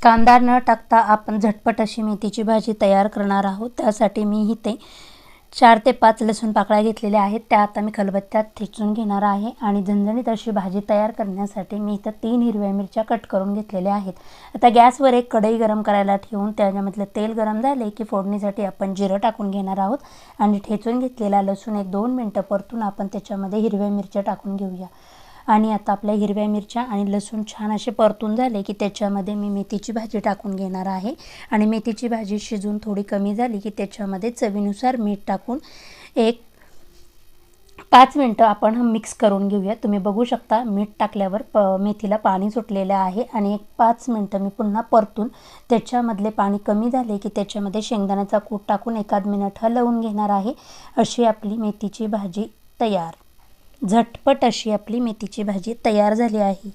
कांदा न टाकता आपण झटपट अशी मेथीची भाजी तयार करणार आहोत। त्यासाठी मी इथे 4 ते 5 लसूण पाकळ्या घेतलेल्या आहेत, त्या आता मी खलबत्त्यात ठेचून घेणार आहे। आणि झणझणीत अशी भाजी तयार करण्यासाठी मी इथे 3 हिरव्या मिरच्या कट करून घेतलेल्या आहेत। आता गॅसवर एक कढई गरम करायला ठेवून त्याच्यामध्ये तेल गरम झाले की फोडणीसाठी आपण जिरं टाकून घेणार आहोत आणि ठेचून घेतलेला लसूण 1-2 मिनिटं परतून आपण त्याच्यामध्ये हिरव्या मिरच्या टाकून घेऊया। आणि आता आपल्या हिरव्या मिरच्या आणि लसूण छान असे परतून झाले की त्याच्यामध्ये मी मेथीची भाजी टाकून घेणार आहे। आणि मेथीची भाजी शिजून थोडी कमी झाली की त्याच्यामध्ये चवीनुसार मीठ टाकून एक 5 मिनिटं आपण मिक्स करून घेऊया। तुम्ही बघू शकता मीठ टाकल्यावर मेथीला पाणी सुटलेलं आहे। आणि एक 5 मिनिटं मी पुन्हा परतून त्याच्यामधले पाणी कमी झाले की त्याच्यामध्ये शेंगदाण्याचा कूट टाकून 1 मिनिट हलवून घेणार आहे। अशी आपली मेथीची भाजी तयार। झटपट अशी आपली मेथीची भाजी तयार झाली आहे।